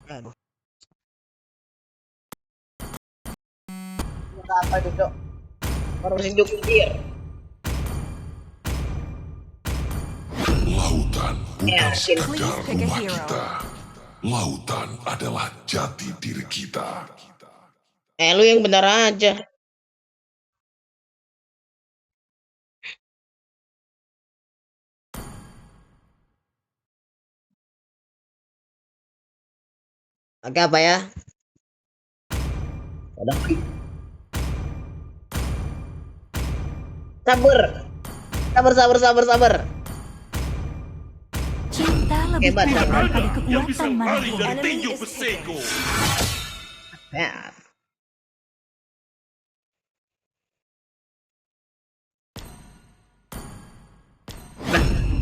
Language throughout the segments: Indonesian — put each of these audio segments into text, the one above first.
Aduh. Apa itu, Cok? Baru sinjuk dia. Lautan bukan sekedar Please pick a rumah hero. kita. Lautan adalah jati diri kita. Lu yang benar aja. Oke, apa ya? Ada sabar. Sabar. Cinta lebih Hebat, kuat hebat. daripada Yang bisa kekuatan lari manapun. dari tinju peseko. Ya.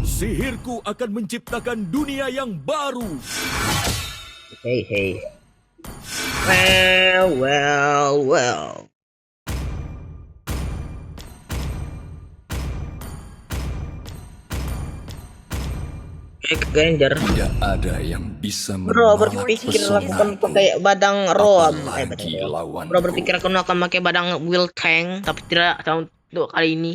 Sihirku akan menciptakan dunia yang baru. Hey. Well. Ganjar. Tidak ada yang bisa Bro menolak berpikir akan pesonaku. pakai badang Roam. Apalagi lawanku. Bro berpikir aku akan pakai badang Will Tank, tapi tidak untuk kali ini.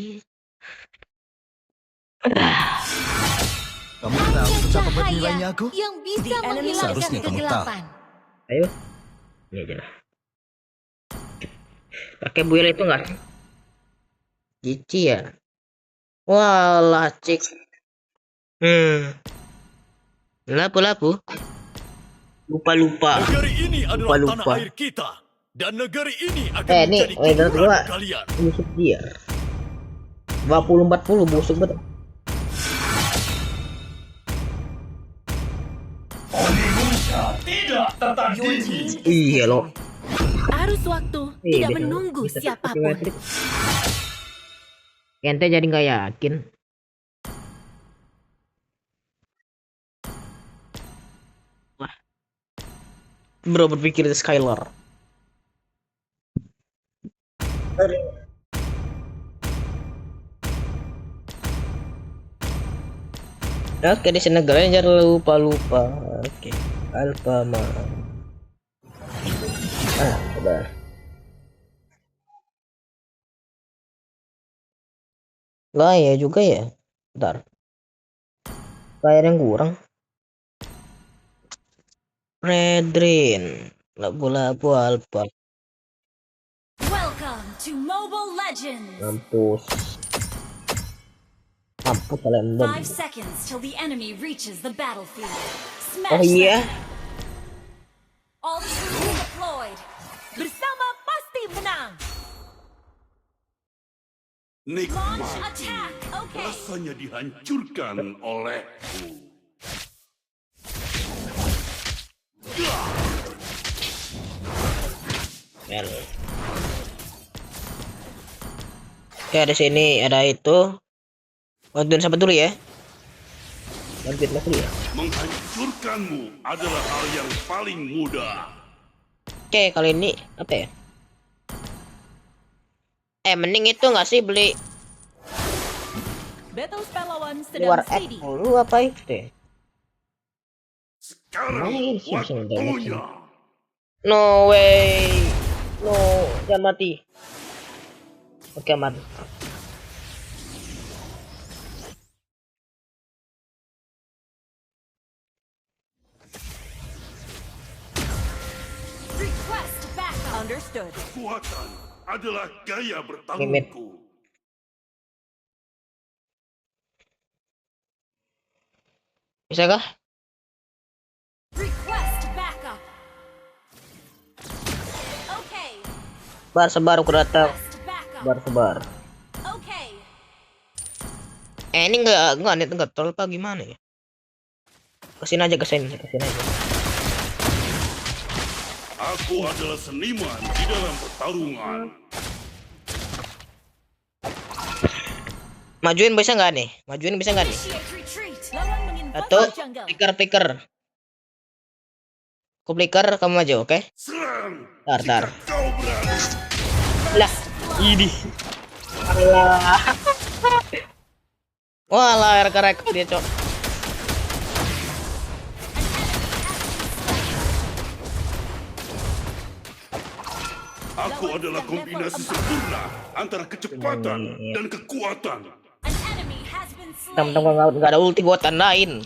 Kamu tahu betapa Cahaya bernilainya aku? yang bisa menghilangkan Seharusnya kamu tahu. kegelapan. Ayo. Ini aja lah. Pakai buil itu enggak? Gici ya. Walah, cik. Lapu. Lupa. Negeri ini adalah Lupa. tanah air kita. Dan negeri ini akan Nih, menjadi menurut gua kuburan kalian. busuk dia. 20-40 busuk banget. Tidak tertandingi. Iya lo. Arus waktu tidak menunggu siapapun. Ente jadi nggak yakin. Wah. Bro berpikir di Skylar. Oke, di sini negara jangan lupa. Oke. Alfama. Sabar. Lah ya juga ya. Bentar. Player yang kurang. Redrin. Labu alpha. Welcome to Mobile Legends. Mampus kalian bom. 5 seconds till the enemy reaches the battlefield. Oh Smash iya. them. All troops deployed. Bersama pasti menang. Launch Nikmat attack. Okay. rasanya dihancurkan olehku. Mel. Oke, di sini ada itu. Bantuin siapa dulu ya? Bantuin siapa dulu ya? Menghancurkanmu adalah hal yang paling mudah. Oke, kali ini apa ya? Mending itu nggak sih beli Battle pahlawan luar sedang X CD. dulu apa itu ya? Sekarang Main sih, bisa waktunya. No way. No, jangan mati. Oke, mati. Request backup. Understood. Kekuatan adalah gaya Limit. bertarungku. Bisa kah? Request backup. Okay. Sebar aku datang. Request backup. Sebar. Okay. Ini enggak net enggak troll apa gimana ya? Kesini aja. Aku adalah seniman di dalam pertarungan. Majuin bisa nggak nih? Initiate retreat. Lawan menginvasi Atau jungle. picker. Aku flicker, kamu maju, oke? Serang. Tar. Kau berani. Lah, ini. Allah. Walah, rek dia, Cok. Aku adalah kombinasi sempurna antara kecepatan dan kekuatan. An enemy has been slain. Temen-temen nggak ada ulti gua tandain.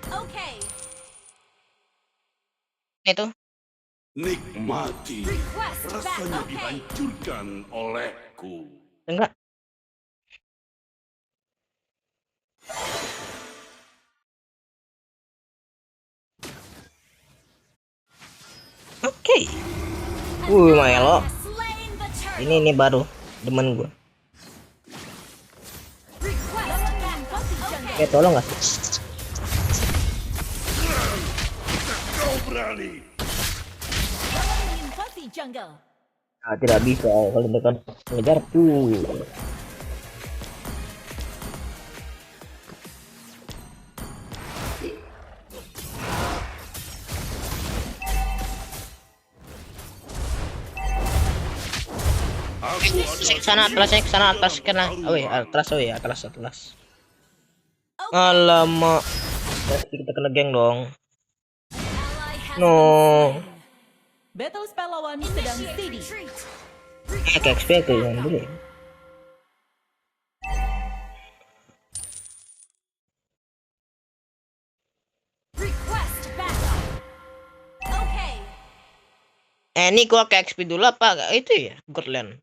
Okay. Itu Nikmati Request back. rasanya Okay. dihancurkan olehku. enggak. Oke. Melo. Has slain the turtle. Ini baru demen gua. Request back. Okay. Tolong nggak sih? Kau berani? Invasi jungle. Ah, tidak bisa kalau dekat ngejar tuh. Aku adalah Sana atas kena. Oh ya, atas. Alamak. Pasti kita kena geng dong. Ally has No. been slain. Battle spell lawan sedang Initiate steady. retreat. XP tuh yang dulu. Ya. Request backup. Okay. Ini gua ke XP dulu apa? Itu ya, Gotland.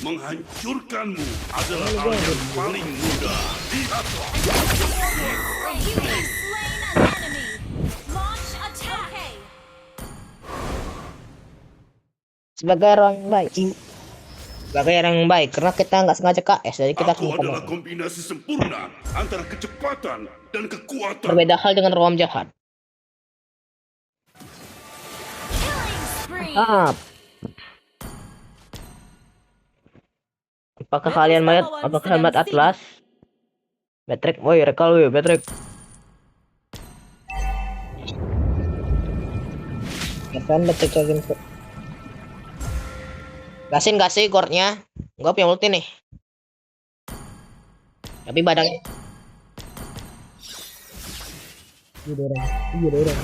menghancurkanmu adalah hal yang paling mudah. Lihatlah. You have slain an enemy. Launch attack. Okay. Sebagai orang baik. Sebagai orang baik, karena kita nggak sengaja KS, jadi kita Aku harus adalah mengkomen. kombinasi sempurna antara kecepatan dan kekuatan. Berbeda hal dengan Rom jahat. Killing spree. Apakah kalian melihat? Apakah kalian melihat Atlas? Patrick, woi, rekal woi, Patrick. Kan Patrick lagi. Gasin gak sih core-nya? Gua punya ulti nih. Tapi badangnya. Iya,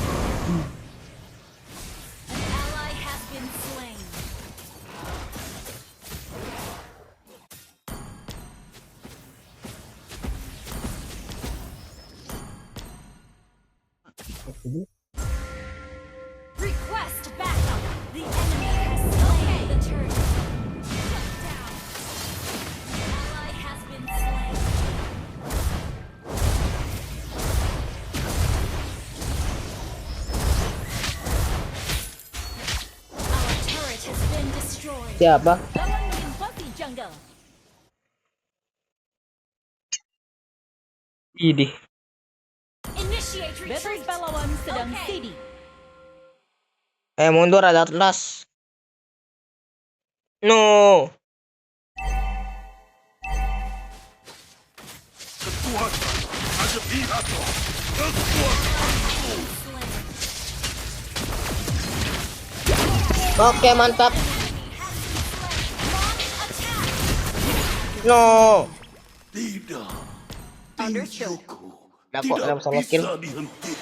An ally has been slain. Request backup. The enemy has slain the turret. Shut down. An ally has been slain. Our turret has been destroyed. Siapa? Lawan menginvasi jungle. Ini. Initiate Battle retreat. spell lawan sedang Okay. steady. Mundur ada Atlas. No. Kekuatan. Ada lihatlah. Kekuatan. Oke, mantap. Launch attack. No. Tidak. Understood. Tinjuku Udah kok, udah masalah skill. bisa dihentikan.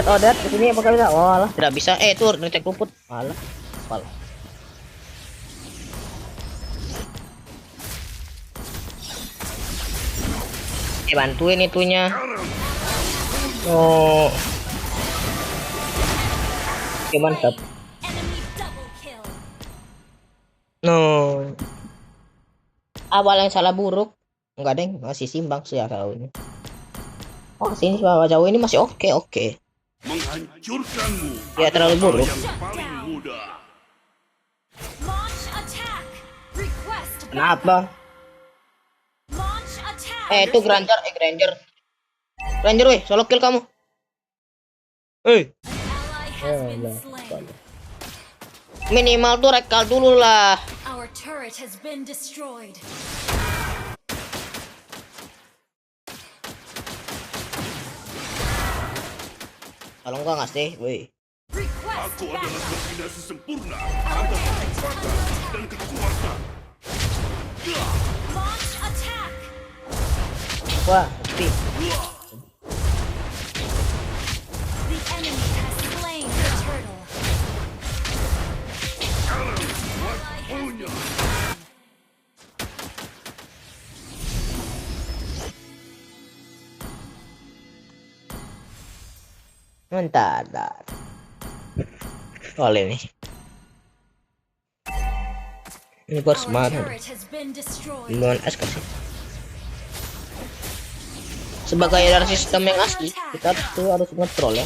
Odet. Di sini apakah bisa? Oh, alah, tidak bisa. Itu ngecek luput. Alah. Apalah. Bantuin itunya. Sekarang Oh. Oke, mantap. Enemy double kill. No. Awal yang salah buruk. Enggak deng, masih simbang sih ya kalau ini. Oh, sini jauh ini masih oke. menghancurkanmu Ya, terlalu adalah buruk. hal yang paling mudah. Launch attack. Request Kenapa? launch attack. Itu Granger. Granger, weh, solo kill kamu. An ally has been slain. Minimal tuh rekal dulu lah. Our turret has been destroyed. Kalau enggak ngasih, weh. Request Aku adalah backup. kombinasi sempurna Our antara turret is kecepatan under attack. dan kekuatan. Launch attack. Wah, mati. Bentar, bentar. Boleh nih. Ini gua harus Our mana? turret has been destroyed. Duluan es kasih. Sebagai dari sistem yang asli, kita tuh harus ngetrol ya.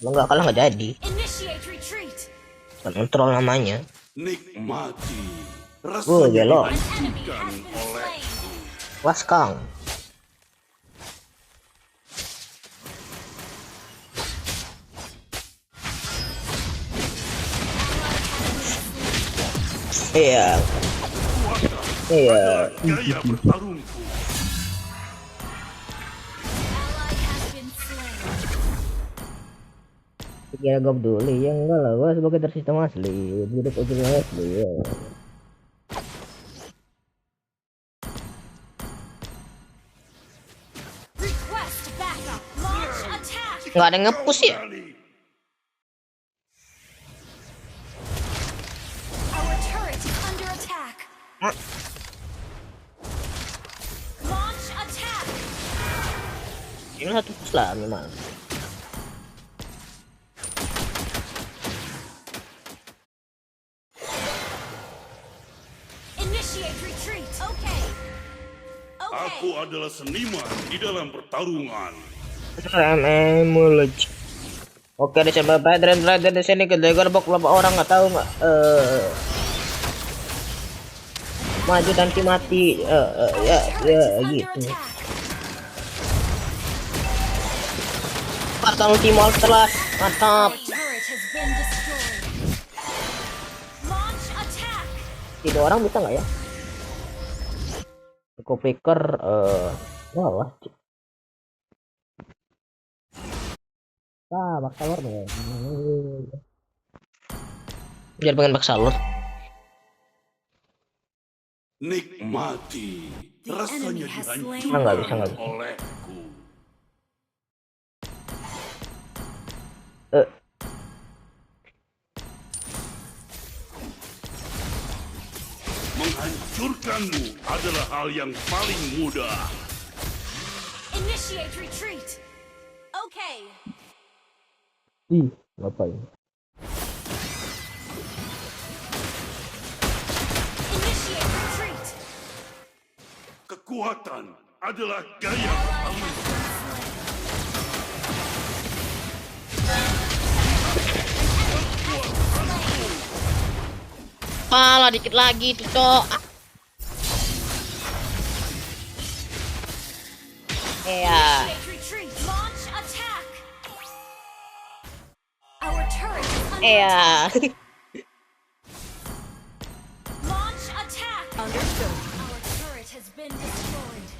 Kalau nggak kalah nggak jadi. Initiate retreat. Kan ngetrol namanya. Nikmati Oh, rasanya gelok. An enemy dihancurkan has been oleh slain. Waskang. Iya. Iya. gaya bertarungku. Ally has been slain. Kira gue peduli ya enggak lah, gue sebagai tersistem asli, hidup ujung asli ya. Request backup. Launch attack. Nggak ada yang nge-push ya. Our turret is under attack. Launch attack. Ini satu push lah memang. Initiate retreat. Okay. Aku Okay. adalah seniman di dalam pertarungan. Mulaj. Oke, ada siapa rider di sini ke gerbok berapa orang nggak tahu nggak? Maju nanti mati. Ya Turret is under gitu. attack. Kartu ultimo telah mantap. Our turret has been destroyed. Launch attack. Itu orang bisa nggak ya? Eco Picker bawah. Ah, bak salur deh. Biar pengen bak salur. Nikmati rasanya enemy has dihancurkan nggak bisa. olehku. Eh, Menghancurkanmu adalah hal yang paling mudah. Initiate retreat. Okay. ih, ngapain? Initiate retreat. Kekuatan adalah gaya Ally bertarung. has been slain. Pala dikit lagi tuh, Cok. Iya. Initiate retreat. Launch attack. Our turret is under Iya. attack. Launch attack. Understood. Our turret has been destroyed.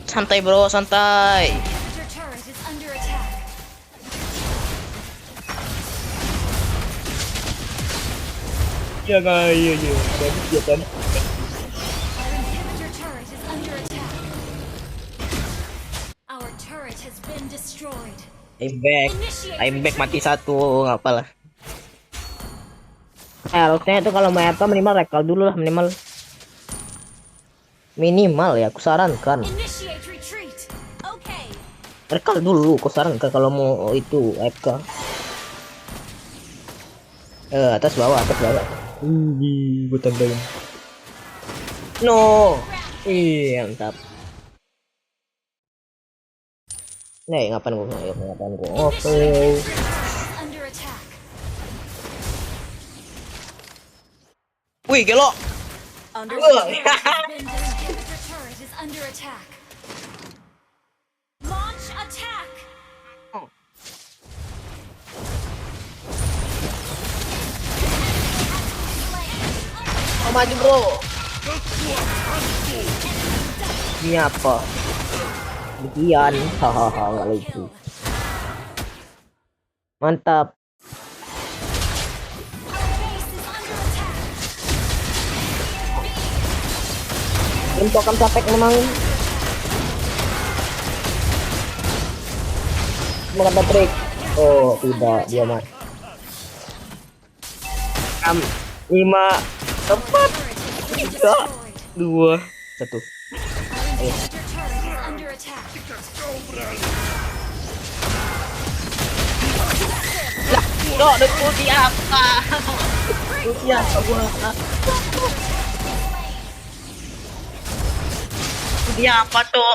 Santai, Bro, santai. Inhibitor turret is under attack. Ya, iya. Bagus ya kan. Our inhibitor turret is under attack. Our turret has been destroyed. I'm back mati satu, nggak apa lah. Harusnya itu kalau main apa minimal recall dulu lah, minimal ya, aku sarankan Initiate retreat. Okay. recall dulu, aku sarankan kalau mau itu AFK. Atas bawah. Gue tambahin. No. Ih, mantap. Nih, ngapain gua? Oke. Under attack. Wih, gelo. Understood. Inhibitor turret is under attack. Launch attack. Oh, maju, Bro. Ini apa? Demikian. Hahaha, nggak lucu. Mantap. Our base is under attack. Info akan capek memang. Bukan Patrick. Oh, tidak, dia mati. 6, 5, 4, 3, 2, 1. Our inhibitor turret is under attack. Dok, ulti apa? Ulti apa gua? Ulti apa tuh?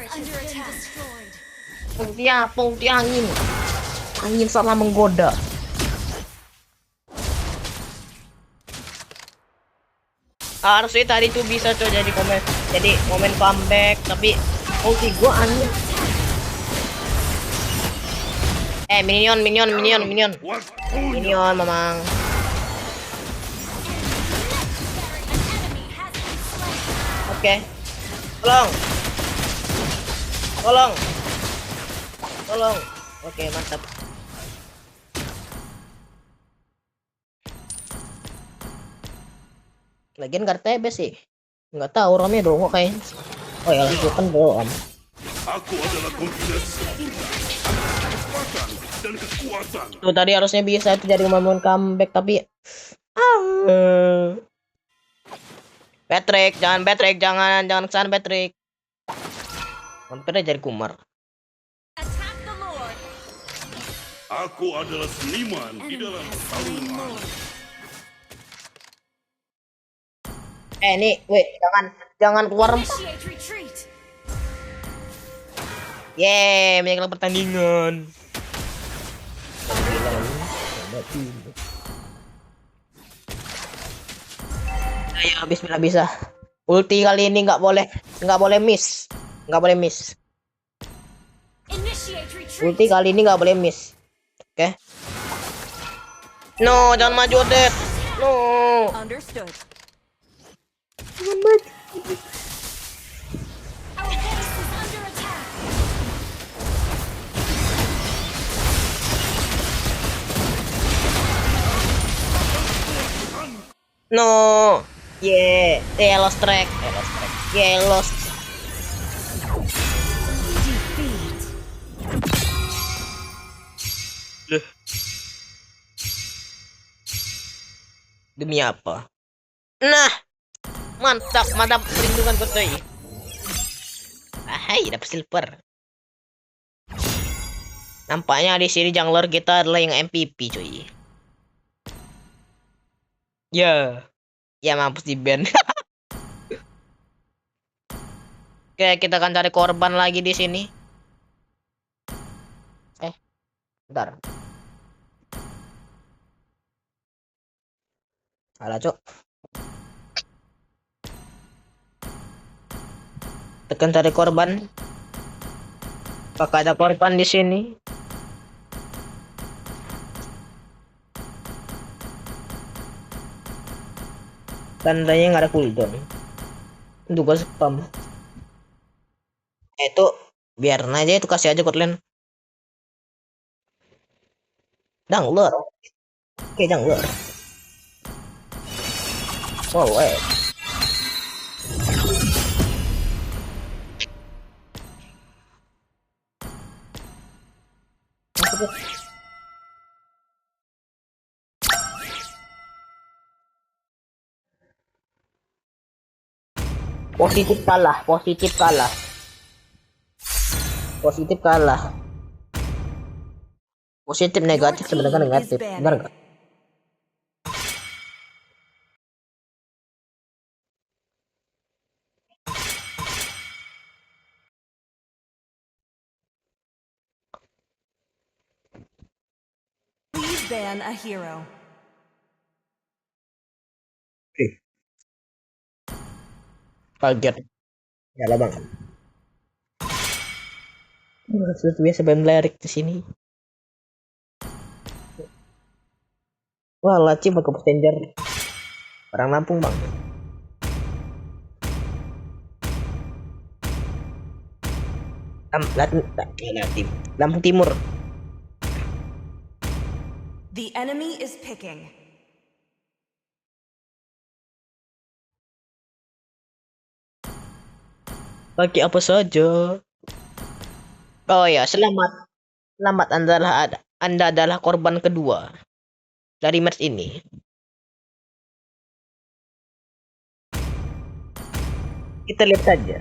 Under attack. Destroyed. Ulti apa? Ulti angin. Angin salah menggoda. Harusnya tadi tuh bisa tuh jadi momen comeback, tapi ulti gua angin. Minion. Waktunya. Minion, mamang. An enemy has been slain. Oke. Tolong. Oke, mantap. Lagian kartu sih. Nggak tahu ramenya dong kok kayaknya. Oh ya, itu kan doang. Aku adalah kombinasi sempurna antara kecepatan dan kekuatan. Tuh tadi harusnya bisa itu jadi momen comeback tapi Patrick, jangan kesana Patrick. Hampir aja jadi Kumar. Attack the Lord. Aku adalah seniman di Enemy dalam has slain pertarungan. Lord. Nih, wait, jangan keluar. Initiate retreat. Meninggal pertandingan. Ayo, bismillah bisa. Ulti kali ini nggak boleh miss. Initiate retreat. Ulti kali ini nggak boleh miss. Oke. No, jangan maju, Dad. No. Understood. Our base is under attack. No. Lost track. Lost. Demi apa? Nah, mantap perlindungan betul. Hai, dapat silver. Nampaknya di sini jungler kita adalah yang MVP, cuy. Ya mampus di band. Oke, kita akan cari korban lagi di sini. Bentar. Alah, cok. Tekan cari korban. Apakah ada korban di sini? Tandanya nggak ada cooldown. Itu gua spam. Itu biarin aja, itu kasih aja Kotlin. Jungler. Oke, jungler. Oh, Positif kalah. Positif negatif sebenarnya negatif. Benar nggak? Please ban a hero. Kaget. Ya lah bang. Sudah biasa main Lerik di sini. Wah, Laci pakai passenger. Orang Lampung bang. Lampung Timur. The enemy is picking. Pakai apa saja. Oh ya, selamat Anda adalah korban kedua dari match ini. Kita lihat saja.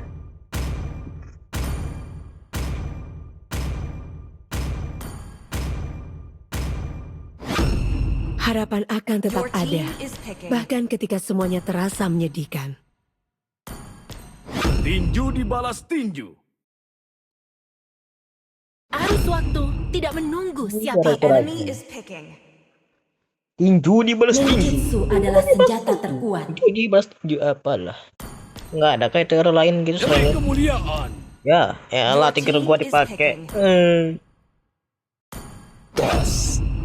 Harapan akan tetap Your team ada, is picking. bahkan ketika semuanya terasa menyedihkan. Tinju dibalas tinju. Arus waktu tidak menunggu The siapa. enemy is picking. Tinju dibalas tinju. Ninjutsu adalah senjata terkuat. Tinju dibalas tinju apalah. Nggak ada kayak teori lain gitu Demi selain. kemuliaan. Ya, elah Your tiger team gua is dipakai. picking.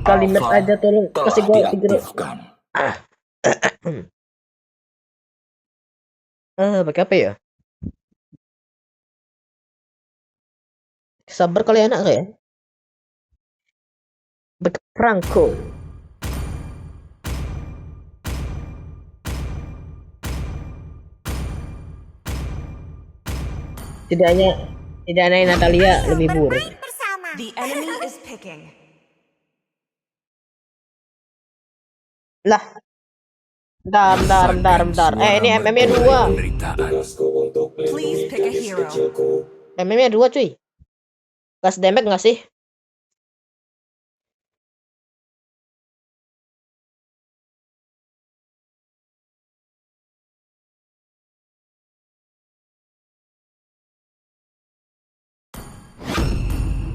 Kalimat aja tolong kasih gua tiger. Pakai apa ya? Sabar kali anak ya. Pakai Franco. Tidaknya Natalia lebih buruk. The enemy is picking. Lah, bentar. Ini MM-nya 2. Please pick a hero. MM-nya 2 cuy. Gas damage nggak sih?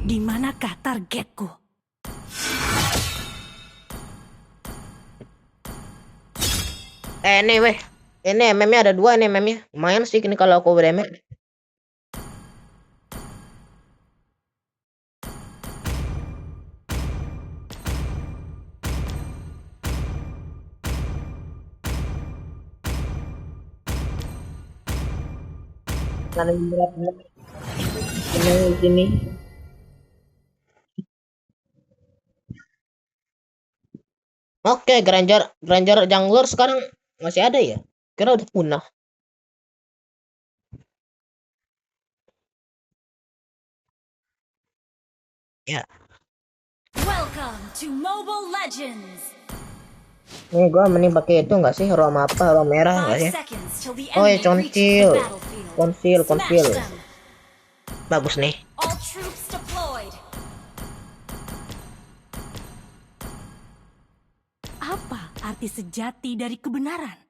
Di manakah targetku? Ini weh. Ini MM-nya ada 2 nih MM-nya. Lumayan sih ini kalau aku damage. Ini. Oke, Granger jungler sekarang masih ada ya? Kira udah punah. Ya. Welcome to Mobile Legends. Ini gua mending pakai itu enggak sih? Rom apa? Rom merah enggak 5 sih? seconds till the Oh, ya, enemy reaches the concil. battlefield. Konsil. Smash them. Bagus nih. All troops deployed. Apa arti sejati dari kebenaran?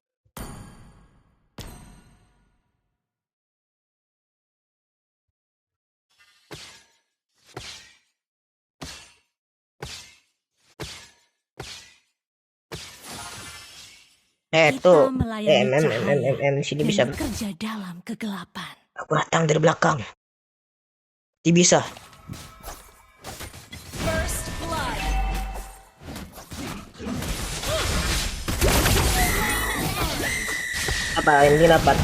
Tuh. Kita melayani cahaya Sini dan bisa. bekerja dalam kegelapan. Aku datang dari belakang. Tidak bisa. First blood. Apa ini dapat?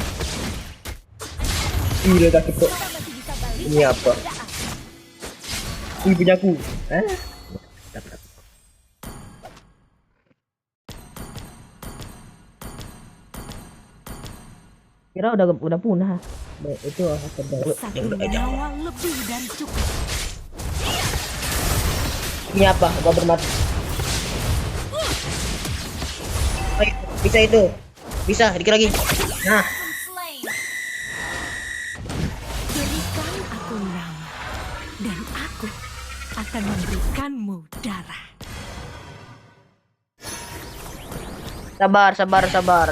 Ini kaki tuh. Ini apa? Ini punya aku. Dapat. Kira udah punah. Itu Satu nyawa lebih dari cukup. Ini apa? Gua bermati. Oh, bisa itu. Bisa, dikit lagi. Nah, Slain. Berikan aku nama, dan aku akan memberikanmu darah. sabar.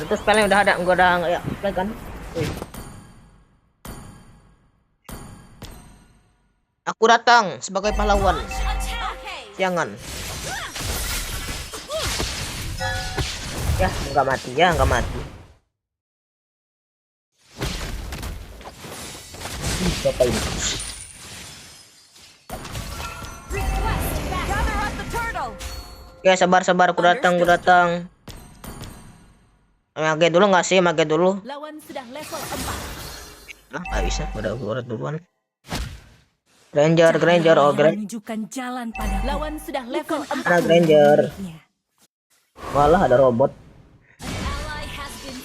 Itu spellnya udah ada, gua udah ya, play kan. Aku datang sebagai pahlawan. Jangan. Ya, nggak mati. Siapa ini? Gather up the turtle. Ya, sabar, aku datang. Mage dulu nggak sih? Mage dulu. Lawan sudah level 4. Nggak bisa, udah duluan. Granger, oh Granger. Menunjukkan jalan pada lawan sudah level 4. Ada Granger. Walah, ada robot.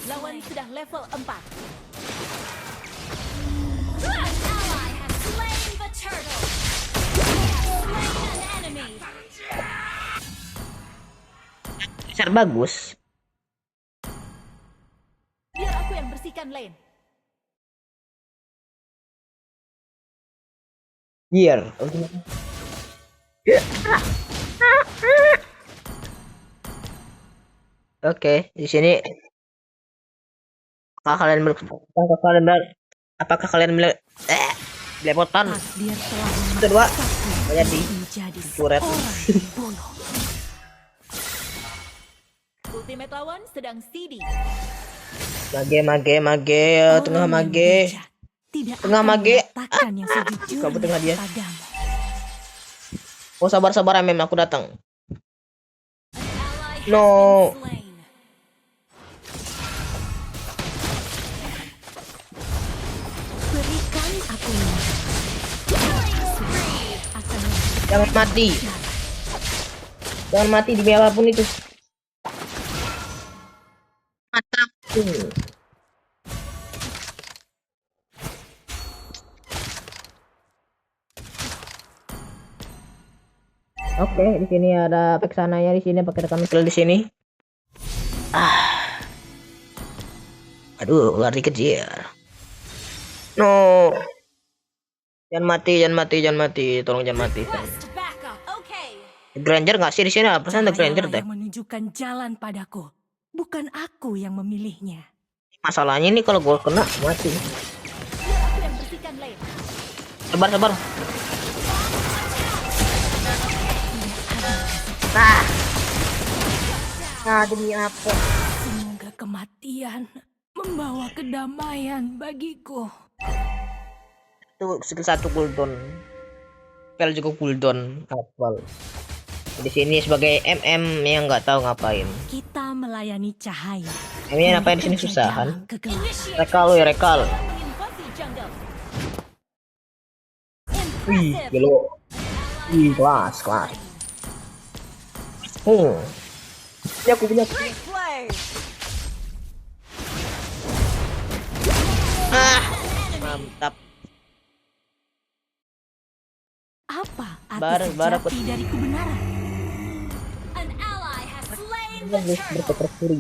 Lawan sudah level 4. Besar bagus. Biar aku yang bersihkan lane. Oke, di sini apakah kalian belepotan? Takdir telah Kedua, memaksaku jadi menjadi curet. seorang pembunuh. Ultimate lawan sedang CD. Mage, tengah Orang yang mage. bijak tidak Tengah akan mage. mengatakan yang sejujurnya Kabur tengah dia. padamu. Oh, sabar MM, aku datang. Ally has No. been slain. Berikan aku akan Jangan mati. Jangan mati demi apapun itu. Mataku. Oke, di sini ada peksananya di sini pakai rekam skill di sini. Aduh, lari kejar. No. Jangan mati. Tolong jangan mati. Request backup. Okay. Granger nggak sih di sini? Apa sih ada Granger Cahayalah deh? yang menunjukkan jalan padaku, bukan aku yang memilihnya. Masalahnya ini kalau gua kena mati. Biar aku yang bersihkan lane. Sabar. Nah, demi apa? Semoga kematian membawa kedamaian bagiku. Itu skill 1 cooldown. Spell juga cooldown. Hafal. Di sini sebagai MM yang nggak tahu ngapain. Kita melayani cahaya. Ini ngapain di sini Bekerja susahan? dalam kegelapan. Initiate. Rekal. Menginvasi jungle. Wih, Impressive. gelo. Wih, kelas. Punya aku. Great play. Mantap. Apa Bar arti aku sejati dari kebenaran? An ally has slain the harus turtle. bertekad Puri.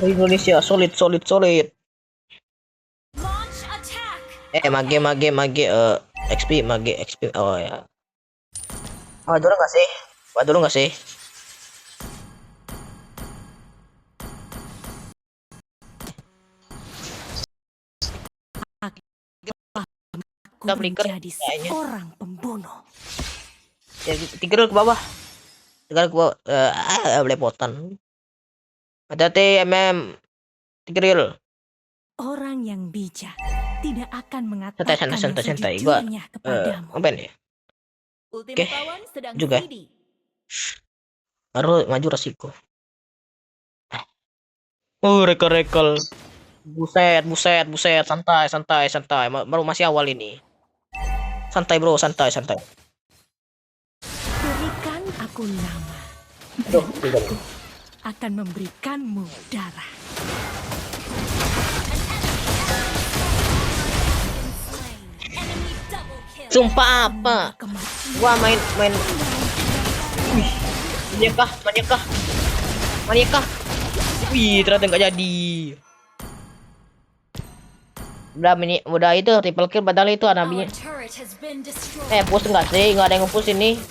Indonesia solid. Launch attack. Mage XP oh ya. Dulu nggak sih? Aku Kita flicker menjadi kayaknya. seorang pembunuh. Ya, tiga ke bawah. Belepotan. Hati-hati MM. Tigril. Orang yang bijak tidak akan mengatakan Santai. yang Gua sejujurnya kepadamu. ngapain ya? Ultimate Oke. lawan sedang Juga. CD. Harus maju resiko. Rekal. Buset. Santai. Baru masih awal ini. Santai bro, santai. Berikan aku nama, Aduh, tidak. akan memberikanmu darah. Slain. Enemy double kill. Sumpah apa? Kematian Gua main. Wih, maniakah? Wih, ternyata nggak jadi. Udah itu triple kill padahal itu Our nabinya. turret has been destroyed. Push nggak sih? Nggak ada yang nge-push ini.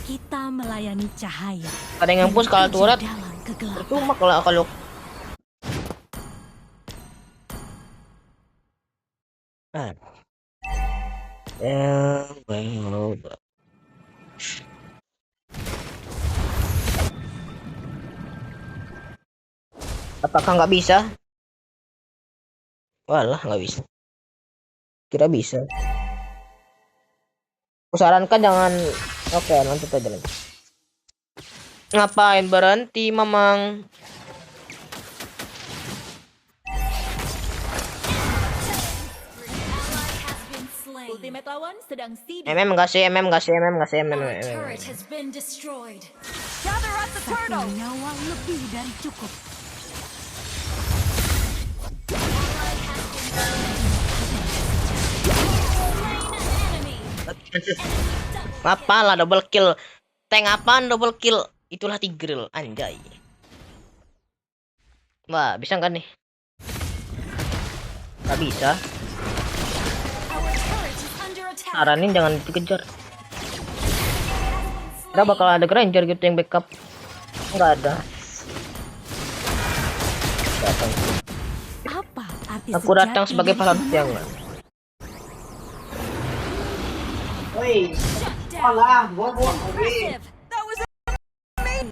kita melayani cahaya. Ada yang nge-push kalau turret. Dalam kegelapan. Cuma kalau apakah nggak bisa? Walah, nggak bisa. Kira bisa. Kusarankan jangan. Oke, lanjut aja lagi. Ngapain berhenti, Mamang? Ally has been slain. Ultimate lawan sedang CD. Nggak sih. Our turret has been destroyed. Gather up the turtle. Nyawa lebih dari cukup. Enemy. Apalah double kill. Tank apaan double kill? Itulah Tigreal, anjay. Wah, bisa nggak nih? Nggak bisa. Our turret is under attack. Saranin jangan dikejar. Kira bakal ada Granger gitu yang backup. Nggak ada. Datang. Apa arti Aku datang sejati sebagai dari pahlawan kebenaran? siangan. Impressive. That was amazing.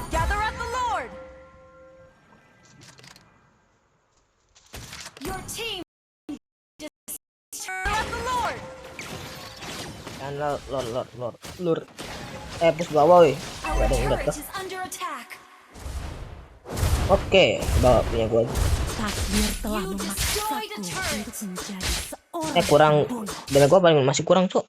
Gather at the Lord. Your team Gather at the Lord. Dan lur. Push bawah woi. our Gak ada yang turret datang. is under attack. Oke, bawa punya gua aja. Takdir telah You destroyed a memaksaku turret. untuk menjadi seorang Kurang. pembunuh. Damage gua paling masih kurang, Cuk.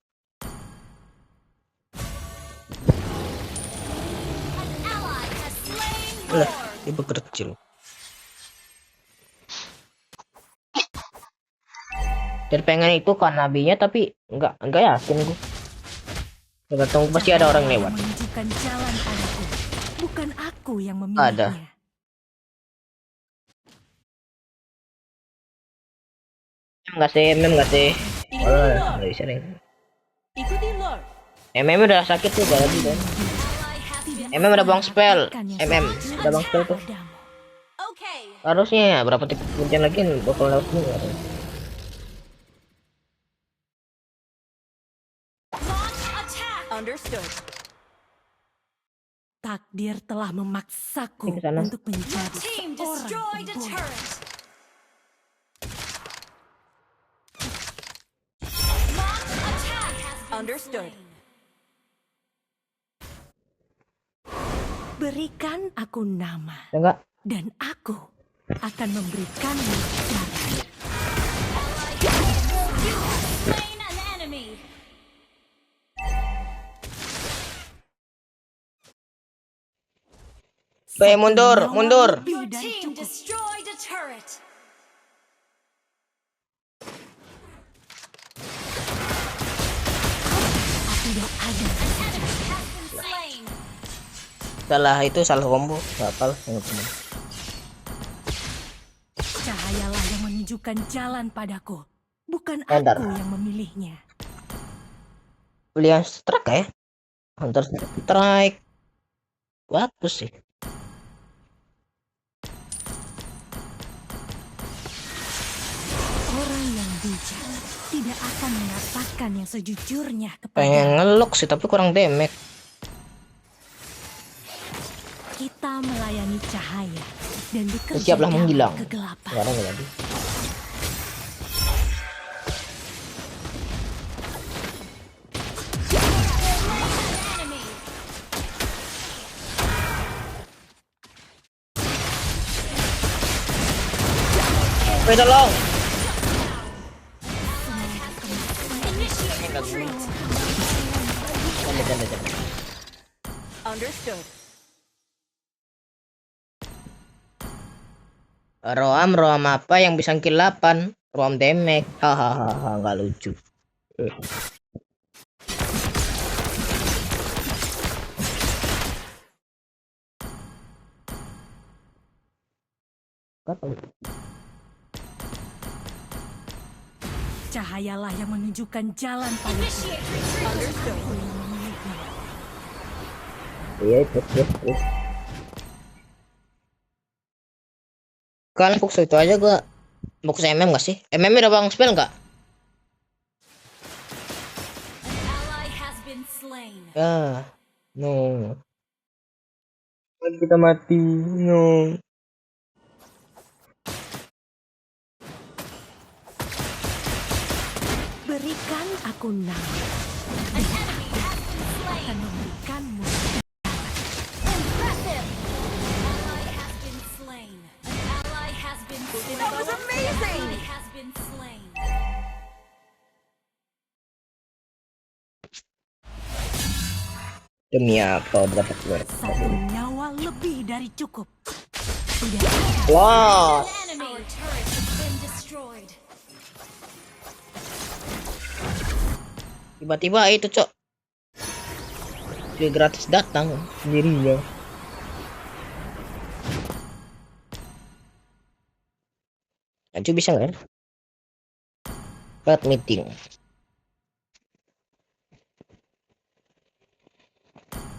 An ally has slain Lah, Lord. dia berkecil. Dan pengen itu kan nabinya tapi enggak yakin gua. Tergantung pasti ada orang Cahaya lewat. menunjukkan jalan padaku, bukan aku yang Ada. memilihnya. MM nggak sih? Oh, nggak bisa nih. Ikuti Lord. MM udah sakit tuh jadi kan. Ally has been MM udah buang spell. Mendapatkan yang MM seharusnya udah buang spell tuh. padamu. okay. Harusnya ya, berapa titik kuncian lagi bakal lewat nih. Launch attack. Understood. Takdir telah memaksaku Ini ke sana. untuk menjadi Team seorang destroyed a pembunuh. turret. Launch attack has been Understood. slain. Berikan aku nama, Ya enggak? dan aku akan memberikanmu darah. You have slain an enemy. Oke, mundur, Satu nyawa mundur. lebih Your dari team cukup. destroyed a turret. Tidak ada Enemy has been slain. Salah itu salah combo. Bakal yang temen. cahayalah yang menunjukkan jalan padaku, bukan Enter. aku yang memilihnya. Beli yang strike ya? Hunter strike. Bagus sih. Orang yang bijak tidak akan mengatakan yang sejujurnya Pengen kepada ngelok sih tapi kurang damage. kita melayani cahaya dan bekerja Siaplah dalam menghilang. kegelapan. Sekarang nggak jadi. Enemy. Woi tolong. Canda. Understood. Roam apa yang bisa kill 8? Roam damage. Hahaha, nggak lucu. Cahayalah yang menunjukkan jalan padaku. Initiate retreat. Understood. Aku yang memilihnya. Iya, terus. Kalian fokus itu aja gua. Fokus MM nggak sih? MM udah bang spell nggak? An ally has been slain. Ya, no. Kita mati, no. Berikan aku nama, An enemy has been slain. akan memberikanmu. Impressive. An ally has been slain. An ally has been slain. That was amazing. An ally has been slain. Demi apa berapa keluar? Satu nyawa lebih dari cukup. Tidak Wow. An enemy. Our turret has been destroyed. Tiba-tiba itu cok. Dia gratis datang sendirinya. Lanjut bisa nggak? Ya? Start meeting.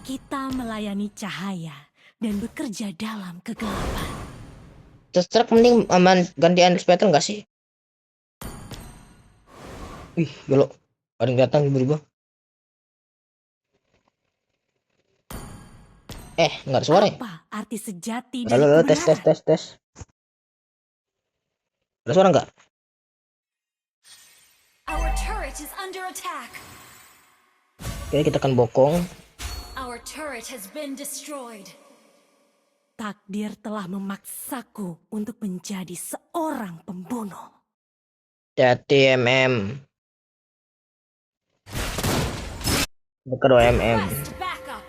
Kita melayani cahaya dan bekerja dalam kegelapan. Terus mending aman ganti Unleash Pattern nggak sih? Wih, gelo. Ada yang datang tiba-tiba. Nggak ada suara ya? Apa arti sejati dari Halo, tes. kebenaran? Ada suara nggak? Our turret is under attack. Oke, kita akan bokong. Our turret has been destroyed. Takdir telah memaksaku untuk menjadi seorang pembunuh. Jati Kedua Request backup.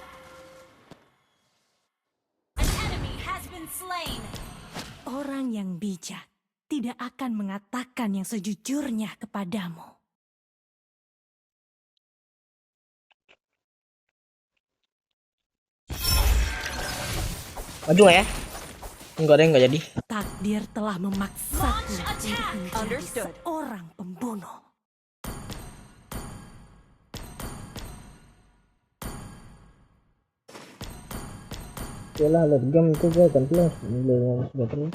An enemy has been slain. Orang yang bijak tidak akan mengatakan yang sejujurnya kepadamu. Maju nggak ya? Enggak deh, nggak jadi. Takdir telah memaksaku Launch untuk attack. menjadi Understood. seorang pembunuh. Yalah, lihat game itu gue ganti yang sudah terus.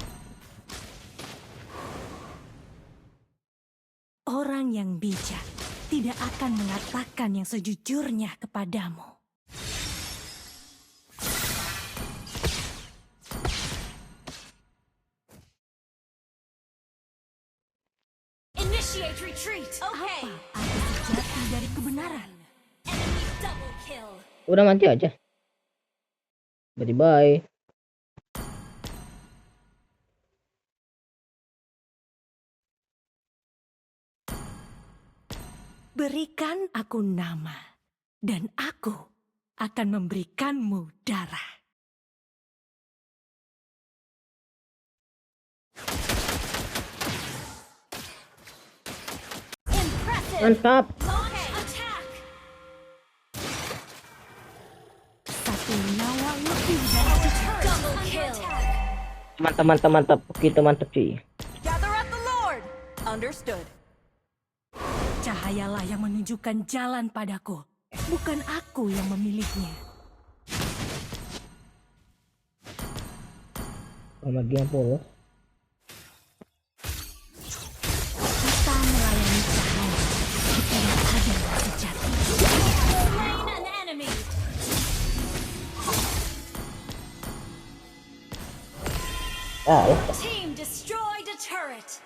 Orang yang bijak tidak akan mengatakan yang sejujurnya kepadamu. Initiate retreat. Okay. Apa arti sejati dari kebenaran? Enemy double kill. Udah mati aja. Bye. Berikan aku nama, dan aku akan memberikanmu darah. Impressive. Mantap. Launch attack. Satu nyawa lebih dari cukup. Double kill. Mantap. Kita mantap cuy. Gather at the Lord. Understood. Cahayalah yang menunjukkan jalan padaku, bukan aku yang memilihnya. Sama dia polos. Kita melayani cahaya, tidak ada yang sejati. Slain an enemy. Team destroyed a turret.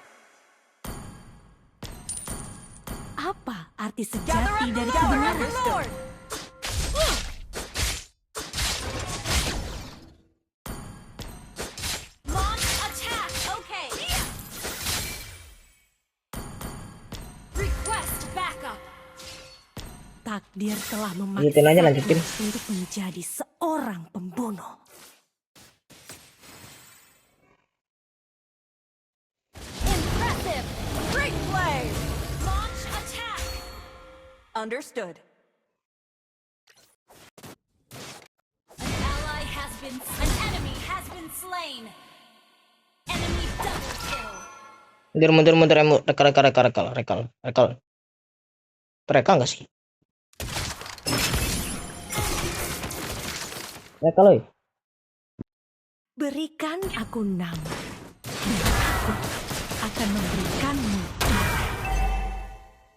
Apa arti Gather sejati at the dari Lord. kebenaran? Understood. Launch attack. Okay. Request backup. Takdir telah Lanjutin aja, lanjutin. memaksaku untuk menjadi seorang pembunuh. Impressive. Great play. Launch attack. Understood. An enemy has been slain. Enemy double kill. Mundur. Rekal. Rekal nggak sih? Rekal loh. Berikan aku nama, dan aku akan memberikanmu darah.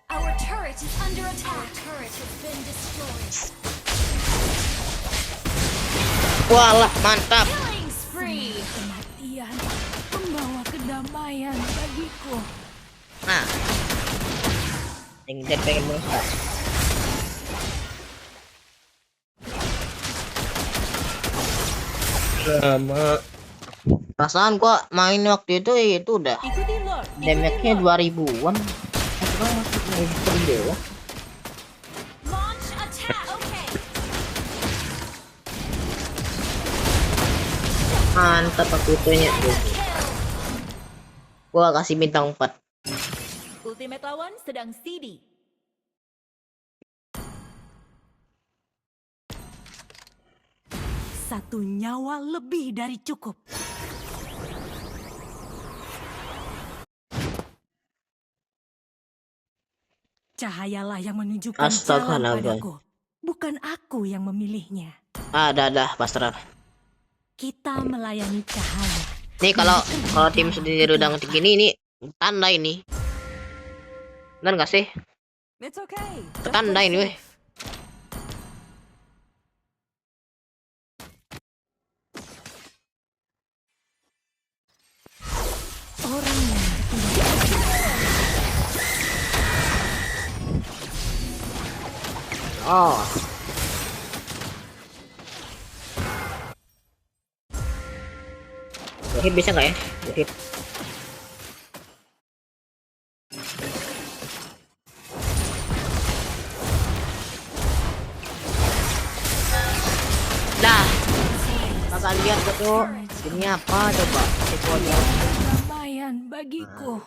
Our turret is under attack. Our turret has been destroyed. Walah, mantap. Killing spree. Kematian membawa kedamaian bagiku. Nah. Yang pengen melesat. Sama. Perasaan gua main waktu itu udah Ikuti Lord. damage-nya 2000-an. Sekarang masih main dewa. Launch attack. Okay. Mantap aku itunya tuh. Kill. Gua kasih bintang 4. Ultimate lawan sedang CD. Satu nyawa lebih dari cukup. Cahayalah yang menunjukkan Astaga, jalan naga. padaku, bukan aku yang memilihnya. Dah, pasrah. Kita melayani cahaya. Nih kalau tim sendiri udah ngetik gini, ini tanda ini. Benar nggak sih? It's okay. Just Tanda play ini, weh. safe. Orang yang tidak Oh. Hit bisa nggak ya? Hit. Dah. Bakal lihat tuh. Ini apa coba? Tiponya. kedamaian bagiku.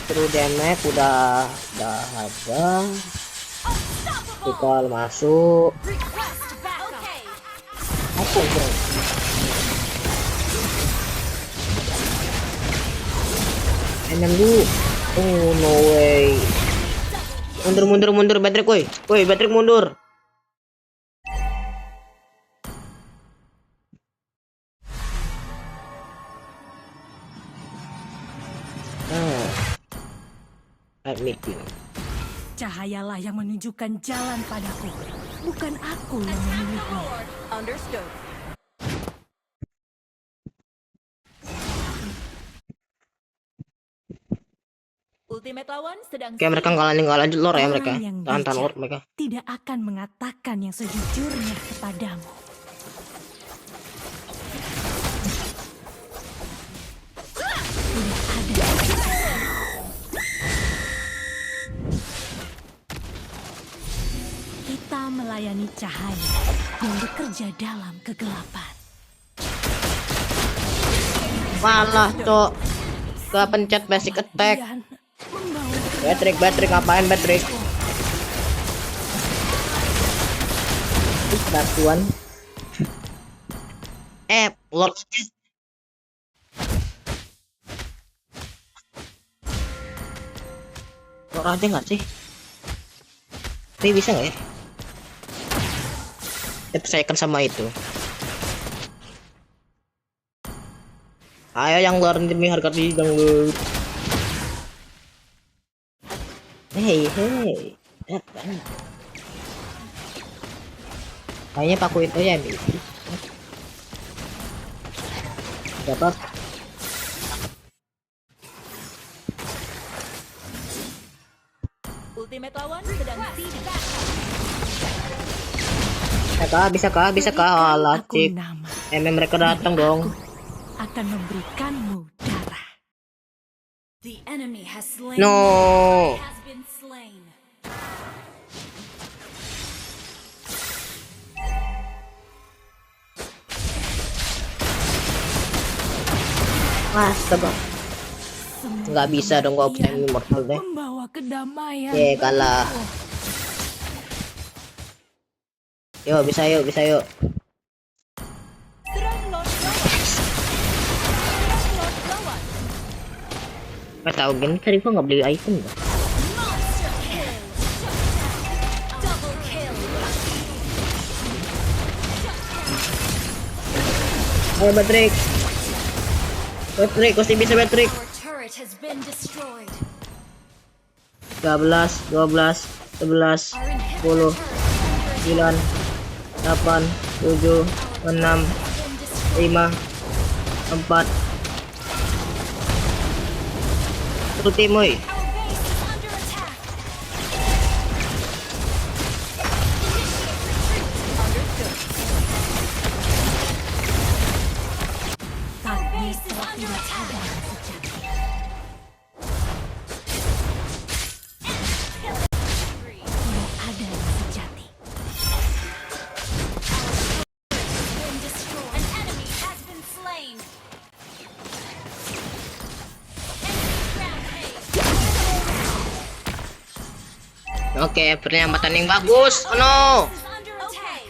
True damage udah ada. Kita masuk. Request backup. Okay. Apa bro? Enak dulu. Oh no way. Mundur Patrick, woi. Woi Patrick mundur. Admitting. Cahayalah yang menunjukkan jalan padaku, bukan aku yang memilihnya. Understood. Ultimate lawan sedang Kayak mereka nggak lanjut lore ya Orang mereka. yang Tahan bijak lore mereka. tidak akan mengatakan yang sejujurnya kepadamu. Tidak ada. Kita melayani cahaya yang bekerja dalam kegelapan. Malah cok. Gak pencet basic attack. Kemudian membawa Patrick ngapain Patrick? Batuan. Lord. Lord aja nggak sih? Ini bisa nggak ya? Saya percayakan sama itu. Ayo yang luar demi harga diri dong. Hey. Apa? Kayaknya paku itu ya, Mi. Dapat. ultimate lawan sedang Bisa kah? Alah, aku cik. nama. Mereka datang dong. Akan memberikanmu darah. The enemy has slain. No. Has been slain. Astaga. Nggak bisa dong gua option immortal deh. Membawa kedamaian. Kalah. Yuk, bisa yuk. serang Lord lawan. Nggak tahu gini tadi gua nggak beli item gak? Monster kill. Double kill. Ayo Patrick, pasti bisa Patrick. Our turret has been destroyed. 13, 12, 11, 10, 9, 8, 7, 6, 5, 4. Satu tim, woy. Our base is under attack. Takdir Base is telah under tidak attack. ada yang sejati. Tidak ada yang sejati. Been destroyed. An enemy has been slain. Enemy rampage. Oke, penyelamatan yang bagus. Oh no. Is under attack.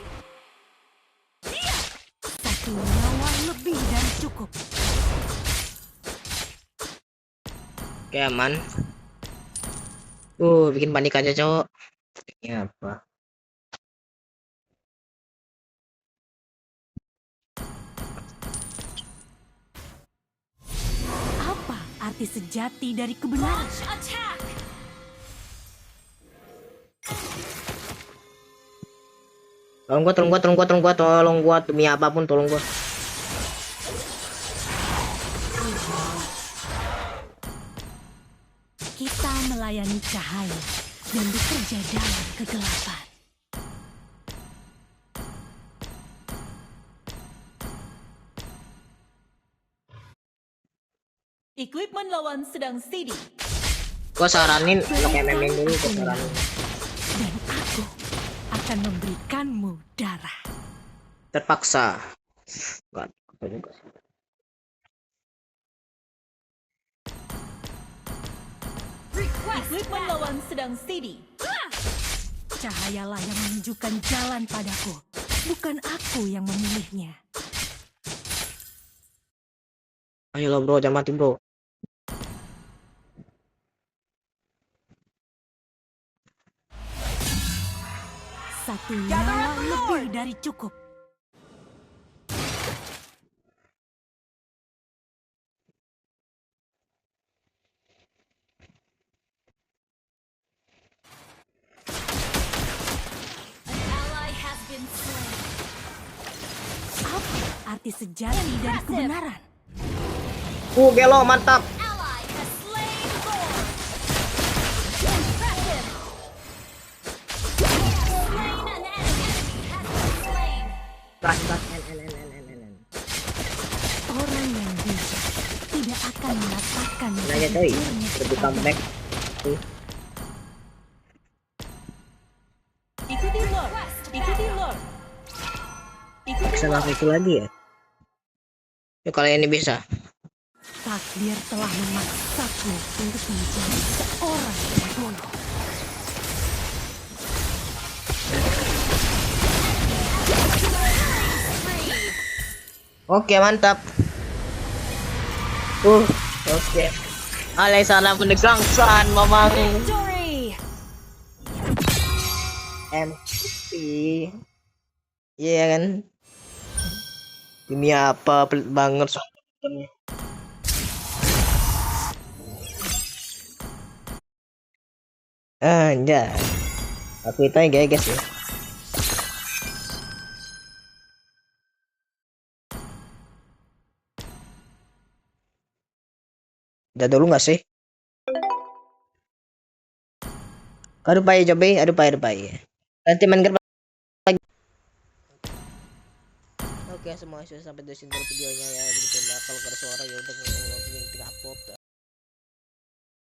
Satu nyawa lebih dari cukup. Oke, aman. Bikin panik aja, cowok. Ini apa? Apa arti sejati dari kebenaran? Launch attack! Tolong gua demi apapun, tolong gua. Kita melayani cahaya dan bekerja dalam kegelapan. Equipment lawan sedang CD. Gua saranin untuk MM dulu, gua saranin. Dan aku akan memberikanmu darah. Terpaksa. Enggak, apa juga sih. Request Equipment lawan sedang CD. Cahayalah yang menunjukkan jalan padaku, bukan aku yang memilihnya. Ayolah bro, jangan mati bro. Satu nyawa lebih dari cukup. An ally has been slain. Apa arti sejati dari kebenaran? Gelo mantap. Ally has slain Lord. Impressive. Slain an enemy has been slain. Gas. Orang yang bijak tidak akan mengatakan yang Nanya coy, sejujurnya lebih kepada comeback. Ikuti Lord. Ikuti Lord. Ikuti Bisa Lord. langsung itu lagi ya. Yuk kali ini bisa. takdir telah memaksaku untuk menjadi seorang pembunuh. Oke, mantap. Oke. Alay sana penegangsan, mamang. Victory! MVP. Iya kan? Demi apa? Pelit banget soalnya. Anjay. Aku itu ya guys ya. Udah dulu nggak sih? Aduh pai coba, aduh pai. Nanti main lagi. Oke, semua sudah sampai di sini dulu videonya ya, begitulah. Kalau ada suara ya udah upload.